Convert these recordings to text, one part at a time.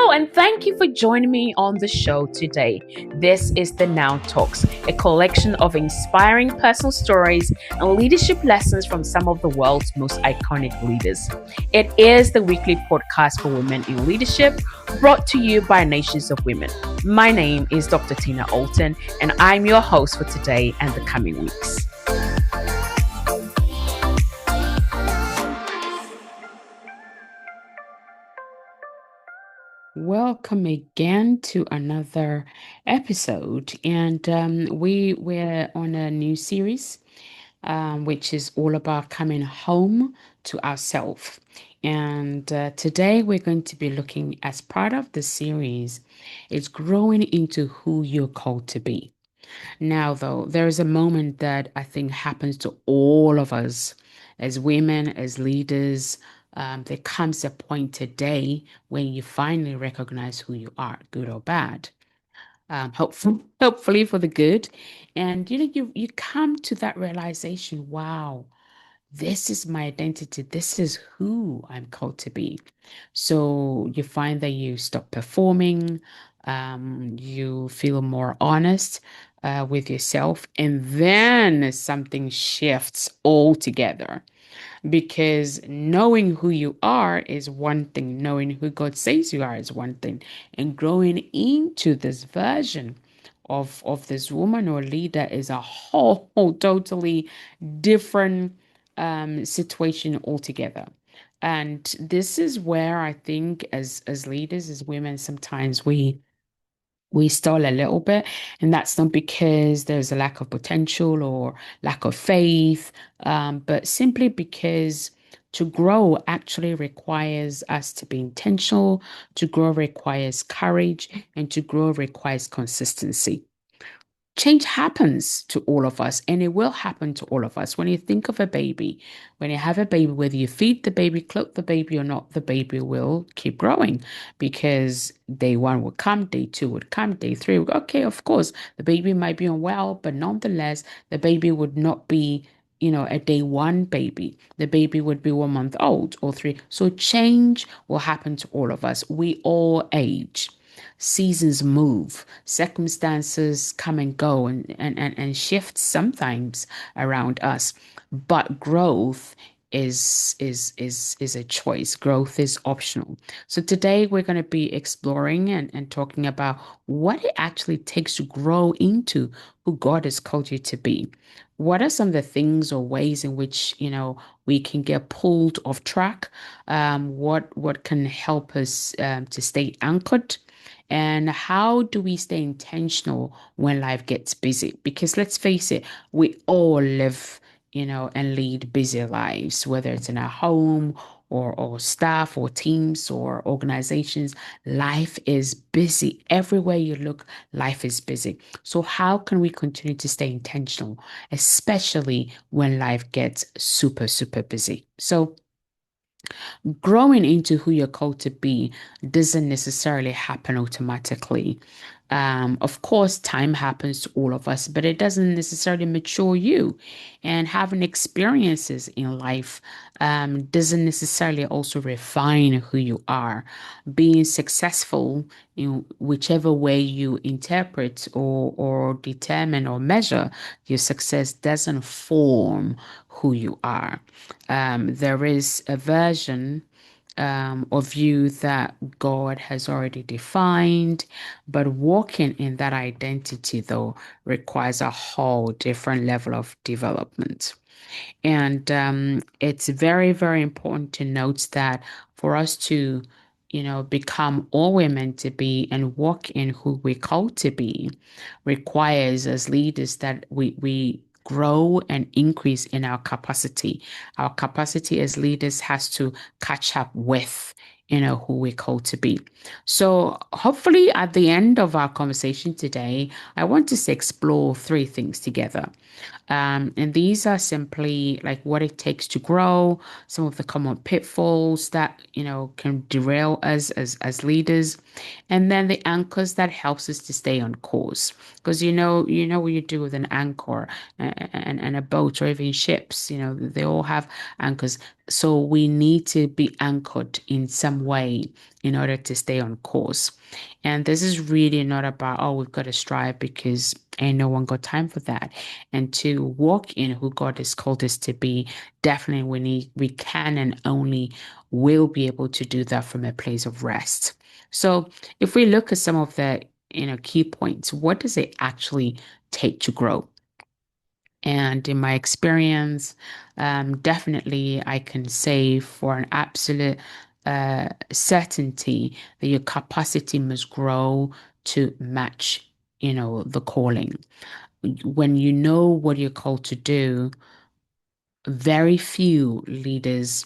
Hello, and thank you for joining me on the show today. This is the Now Talks, a collection of inspiring personal stories and leadership lessons from some of the world's most iconic leaders. It is the weekly podcast for women in leadership, brought to you by Nations of Women. My name is Dr. Tina Alton, and I'm your host for today and the coming weeks. Welcome again to another episode, and we're on a new series, which is all about coming home to ourselves. And today we're going to be looking, as part of the series, is growing into who you're called to be. Now, though, there is a moment that I think happens to all of us as women, as leaders. There comes a point today when you finally recognize who you are, good or bad. Hopefully for the good. And you come to that realization, wow, this is my identity. This is who I'm called to be. So you find that you stop performing, you feel more honest with yourself, and then something shifts altogether. Because knowing who you are is one thing, knowing who God says you are is one thing, and growing into this version of this woman or leader is a whole totally different situation altogether. And this is where I think as leaders, as women, sometimes we stall a little bit, and that's not because there's a lack of potential or lack of faith, but simply because to grow actually requires us to be intentional. To grow requires courage, and to grow requires consistency. Change happens to all of us, and it will happen to all of us. When you think of a baby, when you have a baby, whether you feed the baby, clothe the baby or not, the baby will keep growing, because day one would come, day two would come, day three would, okay, of course, the baby might be unwell, but nonetheless, the baby would not be, a day one baby. The baby would be 1 month old or three. So change will happen to all of us. We all age. Seasons move, circumstances come and go, and shift sometimes around us. But growth is a choice. Growth is optional. So today we're going to be exploring and talking about what it actually takes to grow into who God has called you to be. What are some of the things or ways in which we can get pulled off track? What can help us to stay anchored? And how do we stay intentional when life gets busy? Because let's face it, we all live, and lead busy lives, whether it's in our home or staff or teams or organizations. Life is busy. Everywhere you look, life is busy. So how can we continue to stay intentional, especially when life gets super, super busy? So growing into who you're called to be doesn't necessarily happen automatically. Of course, time happens to all of us, but it doesn't necessarily mature you. And having experiences in life doesn't necessarily also refine who you are. Being successful in whichever way you interpret or determine or measure your success doesn't form who you are. There is a version of you that God has already defined, but walking in that identity, though, requires a whole different level of development. And it's very, very important to note that for us to, become all we're meant to be and walk in who we're called to be requires, as leaders, that we grow and increase in our capacity. Our capacity as leaders has to catch up with who we're called to be. So hopefully at the end of our conversation today, I want us to explore three things together. And these are simply like what it takes to grow, some of the common pitfalls that, can derail us as leaders, and then the anchors that helps us to stay on course. Because you know what you do with an anchor and a boat or even ships, they all have anchors. So we need to be anchored in some way in order to stay on course. And this is really not about, oh, we've got to strive because ain't no one got time for that. And to walk in who God has called us to be, definitely we can and only will be able to do that from a place of rest. So if we look at some of the, key points, what does it actually take to grow? And in my experience, definitely I can say for an absolute certainty that your capacity must grow to match, the calling. When you know what you're called to do, very few leaders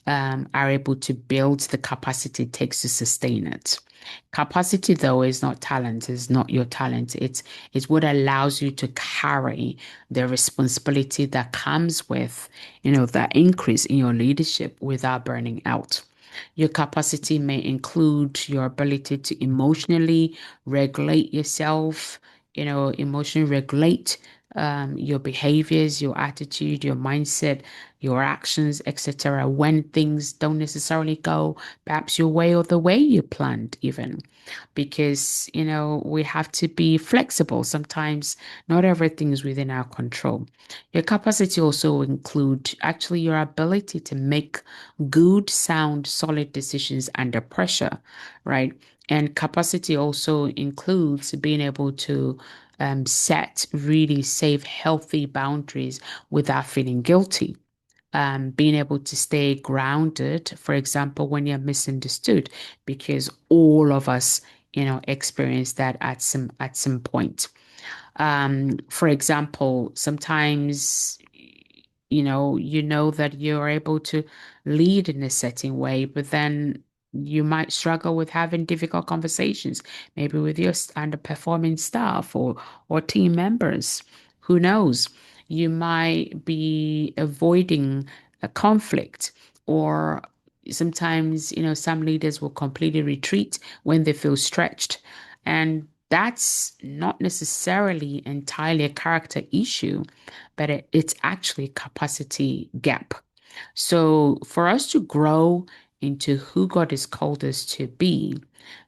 are able to build the capacity it takes to sustain it. Capacity, though, is not talent, is not your talent. It's what allows you to carry the responsibility that comes with, that increase in your leadership without burning out. Your capacity may include your ability to emotionally regulate yourself, emotionally regulate your behaviors, your attitude, your mindset, your actions, etc. When things don't necessarily go perhaps your way or the way you planned, even because we have to be flexible. Sometimes not everything is within our control. Your capacity also include actually your ability to make good, sound, solid decisions under pressure, right? And capacity also includes being able to set really safe, healthy boundaries without feeling guilty. Being able to stay grounded, for example, when you're misunderstood, because all of us, experience that at some point. For example, sometimes you know that you're able to lead in a certain way, but then you might struggle with having difficult conversations, maybe with your underperforming staff or team members. Who knows? You might be avoiding a conflict, or sometimes, some leaders will completely retreat when they feel stretched. And that's not necessarily entirely a character issue, but it's actually a capacity gap. So for us to grow into who God has called us to be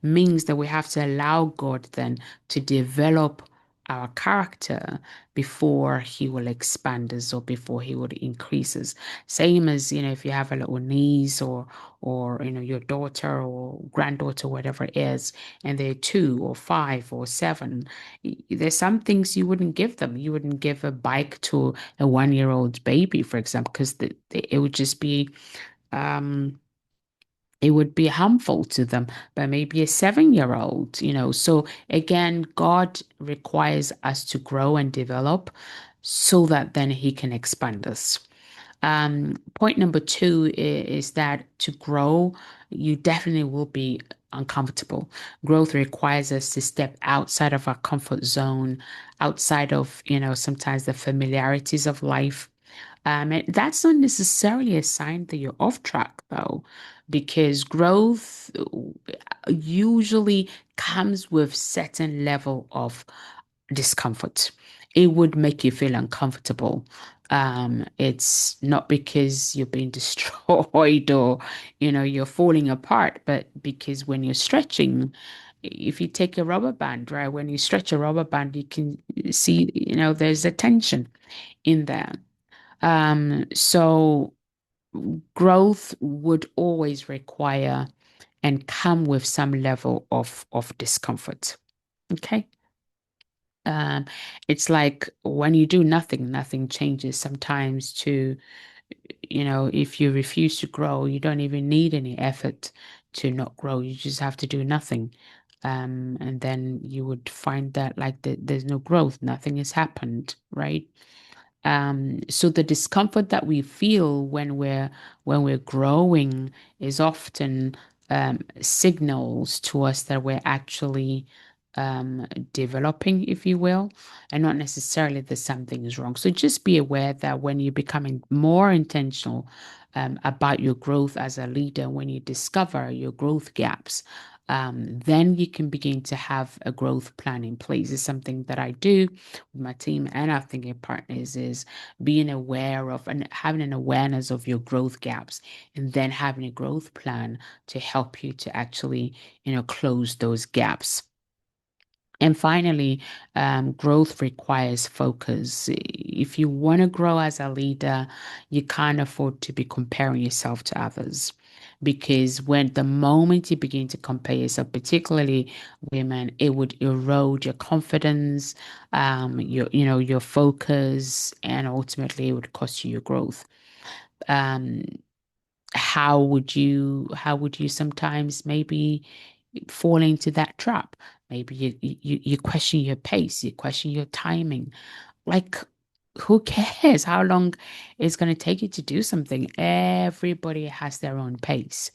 means that we have to allow God then to develop our character before he will expand us or before he would increase us. Same as, if you have a little niece or your daughter or granddaughter, whatever it is, and they're 2 or 5 or 7, there's some things you wouldn't give them. You wouldn't give a bike to a 1-year-old baby, for example, because it would just be um it would be harmful to them, but maybe a 7-year-old, So again, God requires us to grow and develop so that then he can expand us. Point number two is that to grow, you definitely will be uncomfortable. Growth requires us to step outside of our comfort zone, outside of, sometimes the familiarities of life. And that's not necessarily a sign that you're off track, though, because growth usually comes with certain level of discomfort. It would make you feel uncomfortable. It's not because you're being destroyed or, you're falling apart, but because when you're stretching, if you take a rubber band, right, when you stretch a rubber band, you can see, there's a tension in there. So growth would always require and come with some level of discomfort. Okay. Um, it's like when you do nothing, nothing changes. Sometimes if you refuse to grow, you don't even need any effort to not grow. You just have to do nothing. And then you would find that like there's no growth, nothing has happened, right? So the discomfort that we feel when we're growing is often signals to us that we're actually developing, if you will, and not necessarily that something is wrong. So just be aware that when you're becoming more intentional about your growth as a leader, when you discover your growth gaps, then you can begin to have a growth plan in place. It's something that I do with my team and our thinking partners is being aware of and having an awareness of your growth gaps and then having a growth plan to help you to actually, close those gaps. And finally, growth requires focus. If you want to grow as a leader, you can't afford to be comparing yourself to others. Because when the moment you begin to compare yourself, particularly women, it would erode your confidence, your focus, and ultimately it would cost you your growth. Um, how would you sometimes maybe fall into that trap? Maybe you question your pace, you question your timing. Like, who cares how long it's going to take you to do something? Everybody has their own pace.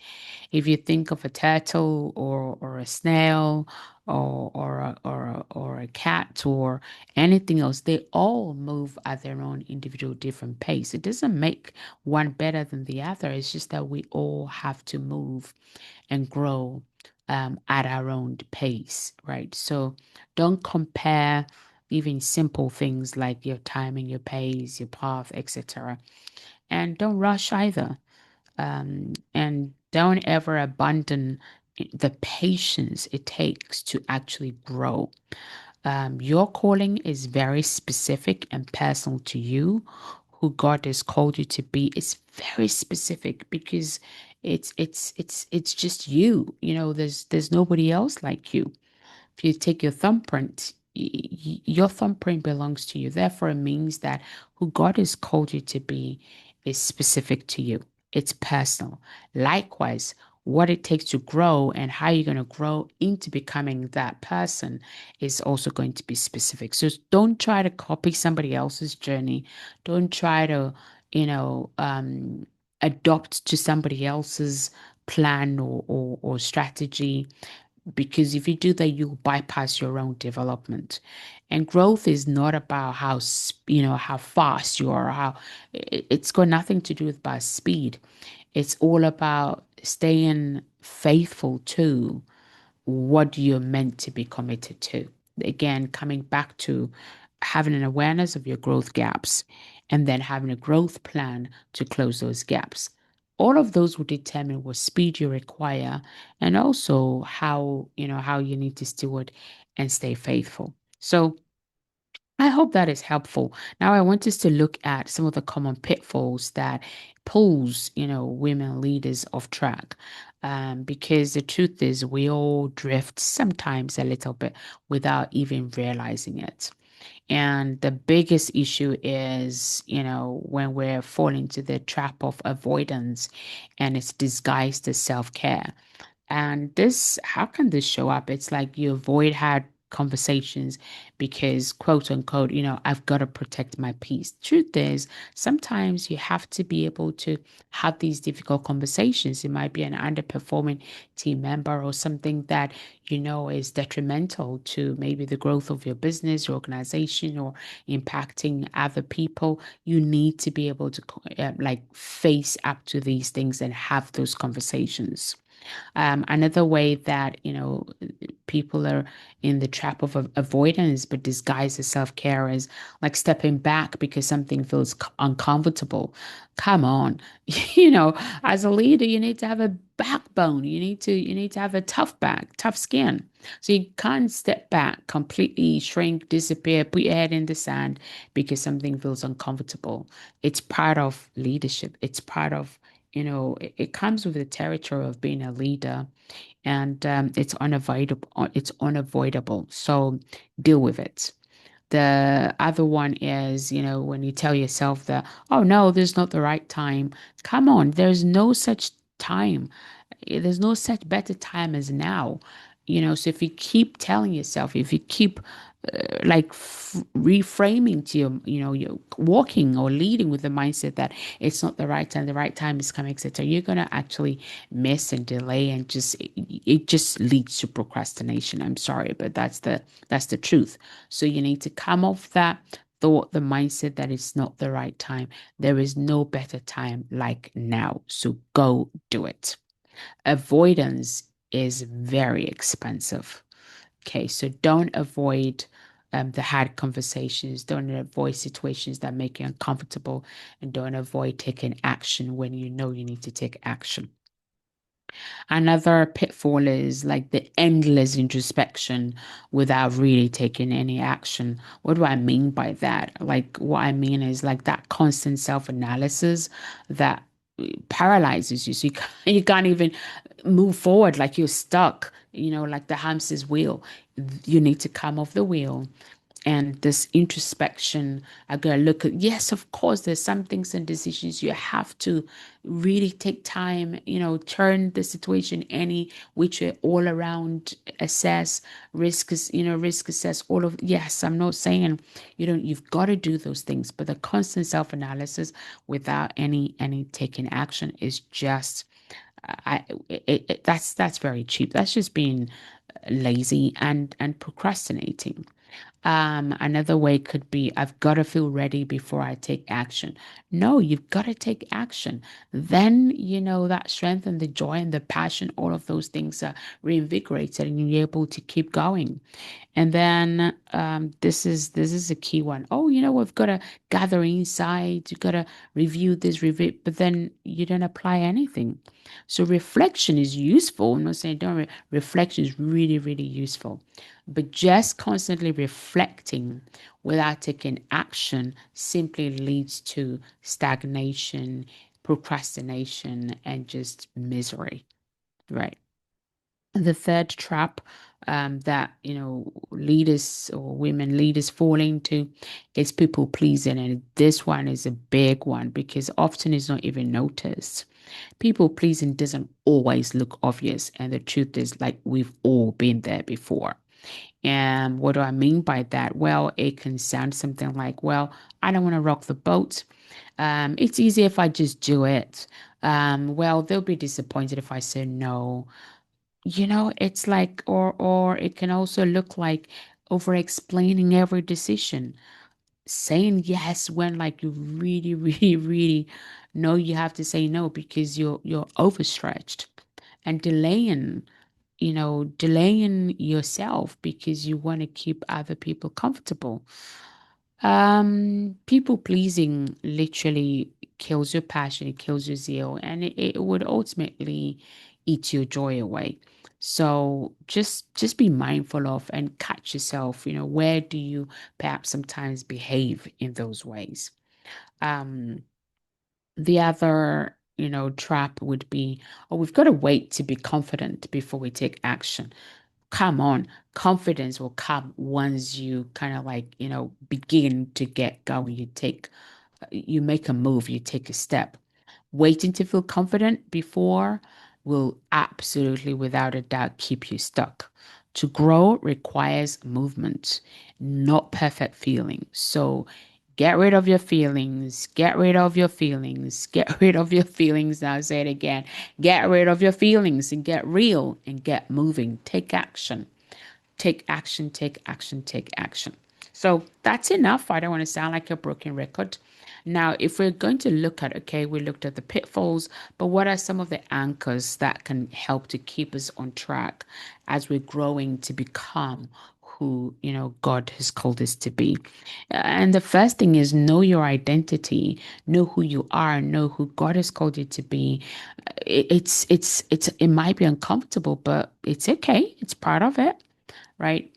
If you think of a turtle or a snail or a cat or anything else, they all move at their own individual different pace. It doesn't make one better than the other. It's just that we all have to move and grow at our own pace, right? So don't compare even simple things like your timing, your pace, your path, etc. And don't rush either. And don't ever abandon the patience it takes to actually grow. Your calling is very specific and personal to you. Who God has called you to be is very specific because it's just you. There's nobody else like you. If you take your thumbprint, your thumbprint belongs to you. Therefore, it means that who God has called you to be is specific to you. It's personal. Likewise, what it takes to grow and how you're going to grow into becoming that person is also going to be specific. So don't try to copy somebody else's journey. Don't try to, you know, um, adopt to somebody else's plan or strategy, because if you do that, you'll bypass your own development. And growth is not about how fast you are, how it's got nothing to do with by speed. It's all about staying faithful to what you're meant to be committed to. Again, coming back to having an awareness of your growth gaps and then having a growth plan to close those gaps. All of those will determine what speed you require and also how you need to steward and stay faithful. So I hope that is helpful. Now I want us to look at some of the common pitfalls that pulls, women leaders off track. Because the truth is we all drift sometimes a little bit without even realizing it. And the biggest issue is, when we're falling into the trap of avoidance and it's disguised as self-care. And how can this show up? It's like you avoid hard conversations because, quote unquote, I've got to protect my peace. Truth is, sometimes you have to be able to have these difficult conversations. It might be an underperforming team member or something that is detrimental to maybe the growth of your business, your organization, or impacting other people. You need to be able to like face up to these things and have those conversations. Another way that, people are in the trap of avoidance but disguised as self-care is like stepping back because something feels uncomfortable. Come on. As a leader, you need to have a backbone. You need to have a tough skin. So you can't step back, completely shrink, disappear, put your head in the sand because something feels uncomfortable. It's part of leadership. It's part of it comes with the territory of being a leader, and it's unavoidable. It's unavoidable. So deal with it. The other one is, when you tell yourself that, oh no, this is not the right time. Come on, there's no such time. There's no such better time as now. So if you keep telling yourself, if you keep reframing to you're walking or leading with the mindset that it's not the right time is coming, etc., you're going to actually miss and delay and it just leads to procrastination. I'm sorry, but that's the truth. So you need to come off that thought, the mindset that it's not the right time. There is no better time like now. So go do it. Avoidance is very expensive. Okay, so don't avoid the hard conversations, don't avoid situations that make you uncomfortable, and don't avoid taking action when you know you need to take action. Another pitfall is like the endless introspection without really taking any action. What do I mean by that? Like, what I mean is like that constant self-analysis that paralyzes you. So you can't even move forward, like you're stuck, like the hamster's wheel. You need to come off the wheel, and this introspection. I gotta look at, yes, of course, there's some things and decisions you have to really take time, turn the situation any which way, all around, assess risks, risk assess all of. Yes, I'm not saying you've got to do those things, but the constant self-analysis without any taking action is just that's very cheap. That's just being lazy and procrastinating. Another way could be, I've got to feel ready before I take action. No, you've got to take action. Then, that strength and the joy and the passion, all of those things are reinvigorated, and you're able to keep going. And then this is a key one. Oh, we've got to gather insights. You've got to review this, review, but then you don't apply anything. So reflection is useful. I'm not saying don't. Reflection is really, really useful, but just constantly reflecting without taking action simply leads to stagnation, procrastination, and just misery. Right. The third trap that leaders or women leaders fall into is people pleasing, and this one is a big one because often it's not even noticed. People pleasing doesn't always look obvious, and the truth is, like, we've all been there before. And what do I mean by that? Well, it can sound something like, well, I don't want to rock the boat. It's easy if I just do it. Well, they'll be disappointed if I say no. It's like, or it can also look like over explaining every decision, saying yes when like you really, really, really know you have to say no because you're overstretched, and delaying yourself because you want to keep other people comfortable. People pleasing literally kills your passion, it kills your zeal, and it would ultimately eat your joy away. So just be mindful of and catch yourself, where do you perhaps sometimes behave in those ways? Um, the other, trap would be, oh, we've got to wait to be confident before we take action. Come on, confidence will come once you kind of like, begin to get going. You make a move, you take a step. Waiting to feel confident before will absolutely, without a doubt, keep you stuck. To grow requires movement, not perfect feeling. So get rid of your feelings, get rid of your feelings, get rid of your feelings. Now, I'll say it again, get rid of your feelings and get real and get moving. Take action. Take action, take action, take action. So that's enough. I don't want to sound like a broken record. Now, if we're going to look at, okay, we looked at the pitfalls, but what are some of the anchors that can help to keep us on track as we're growing to become who, God has called us to be? And the first thing is know your identity, know who you are, know who God has called you to be. It might be uncomfortable, but it's okay. It's part of it, right?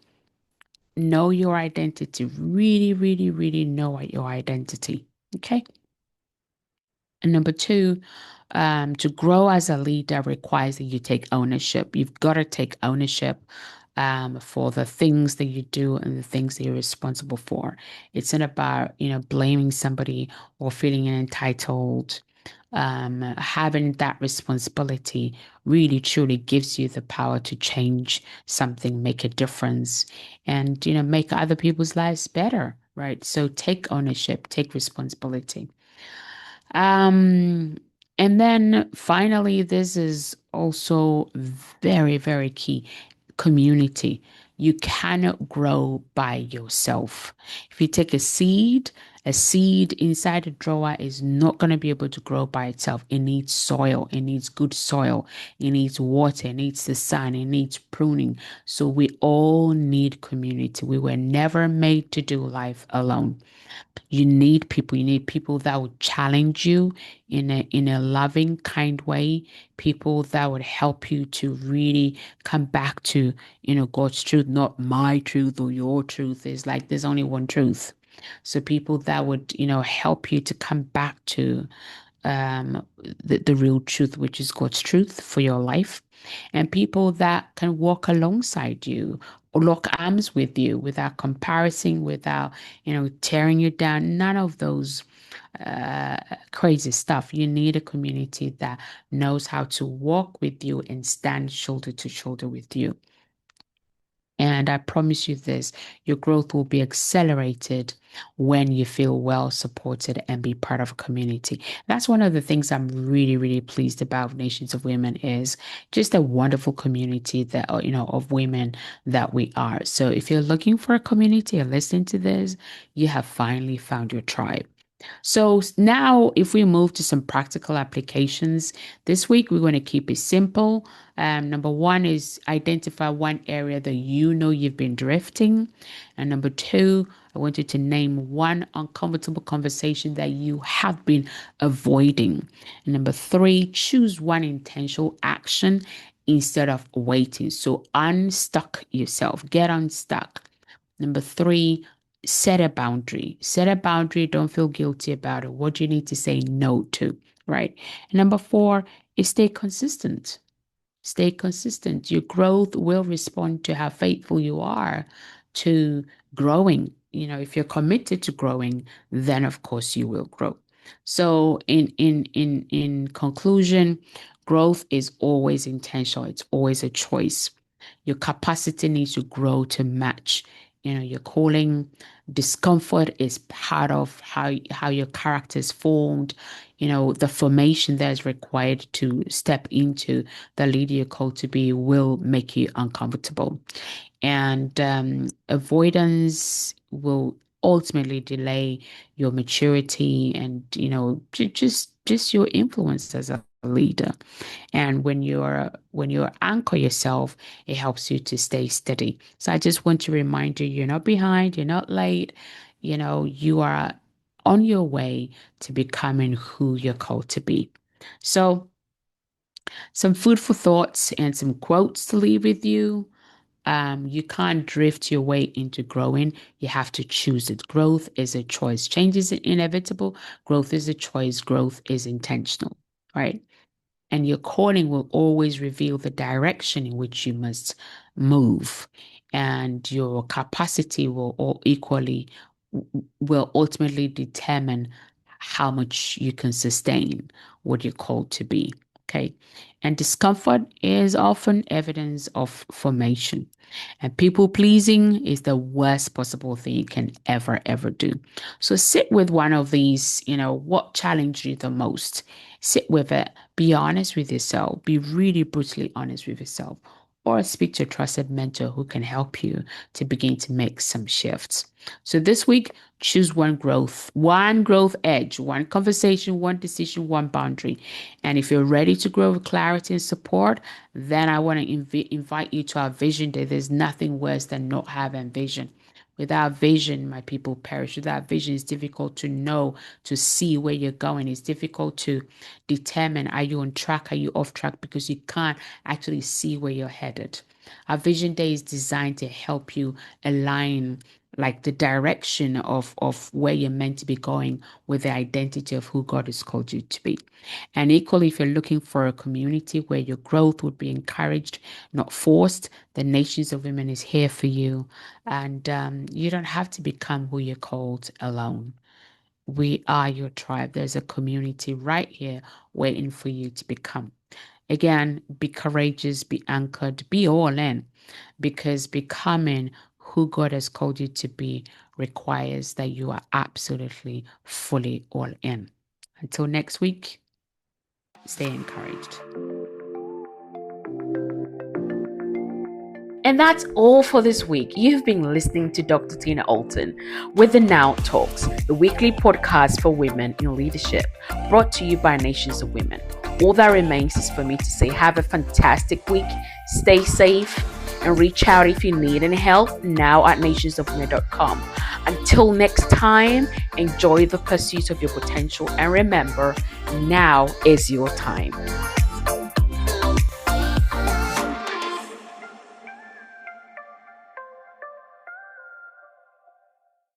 Know your identity. Really, really, really know your identity. Okay. And number two, to grow as a leader requires that you take ownership. You've got to take ownership for the things that you do and the things that you're responsible for. It's not about, blaming somebody or feeling entitled. Having that responsibility really truly gives you the power to change something, make a difference, and, make other people's lives better, right? So take ownership, take responsibility. Um, and then finally, this is also very, very key. Community. You cannot grow by yourself. If you take a seed A seed inside a drawer is not going to be able to grow by itself. It needs soil. It needs good soil. It needs water. It needs the sun. It needs pruning. So we all need community. We were never made to do life alone. You need people. You need people that would challenge you in a loving, kind way. People that would help you to really come back to, God's truth, not my truth or your truth. Is like there's only one truth. So people that would, help you to come back to the real truth, which is God's truth for your life, and people that can walk alongside you or lock arms with you without comparison, without, tearing you down. None of those crazy stuff. You need a community that knows how to walk with you and stand shoulder to shoulder with you. And I promise you this, your growth will be accelerated when you feel well supported and be part of a community. That's one of the things I'm really, really pleased about Nations of Women is just a wonderful community that, of women that we are. So if you're looking for a community or listening to this, you have finally found your tribe. So now, if we move to some practical applications, this week we're going to keep it simple. Number one is identify one area that you know you've been drifting. And number two, I want you to name one uncomfortable conversation that you have been avoiding. And number three, choose one intentional action instead of waiting. So unstuck yourself, get unstuck. Number three, set a boundary. Set a boundary. Don't feel guilty about it. What do you need to say no to, right? And number four is stay consistent. Stay consistent. Your growth will respond to how faithful you are to growing. If you're committed to growing, then of course you will grow. So in conclusion, growth is always intentional. It's always a choice. Your capacity needs to grow to match, your calling. Discomfort is part of how your character is formed. The formation that is required to step into the leader you're called to be will make you uncomfortable. And avoidance will ultimately delay your maturity and, just your influence as a leader. And when you anchor yourself, it helps you to stay steady. So I just want to remind you, you're not behind, you're not late, you are on your way to becoming who you're called to be. So some food for thoughts and some quotes to leave with you. You can't drift your way into growing. You have to choose it. Growth is a choice. Change is inevitable. Growth is a choice. Growth is intentional, right? And your calling will always reveal the direction in which you must move. And your capacity will all equally will ultimately determine how much you can sustain what you're called to be. Okay. And discomfort is often evidence of formation. And people pleasing is the worst possible thing you can ever do. So sit with one of these, what challenged you the most? Sit with it. Be honest with yourself. Be really brutally honest with yourself. Or speak to a trusted mentor who can help you to begin to make some shifts. So this week, choose one growth edge, one conversation, one decision, one boundary. And if you're ready to grow with clarity and support, then I want to invite you to our vision day. There's nothing worse than not having vision. Without vision, my people perish. Without vision, it's difficult to know, to see where you're going. It's difficult to determine, are you on track, are you off track, because you can't actually see where you're headed. Our vision day is designed to help you align like the direction of where you're meant to be going with the identity of who God has called you to be. And equally, if you're looking for a community where your growth would be encouraged, not forced, the Nations of Women is here for you. And you don't have to become who you're called alone. We are your tribe. There's a community right here waiting for you to become. Again, be courageous, be anchored, be all in, because becoming who God has called you to be requires that you are absolutely fully all in. Until next week, stay encouraged. And that's all for this week. You've been listening to Dr. Tina Alton with the Now Talks, the weekly podcast for women in leadership, brought to you by Nations of Women. All that remains is for me to say have a fantastic week, stay safe, and reach out if you need any help now at nationsofwomen.com. Until next time, enjoy the pursuit of your potential, and remember, now is your time.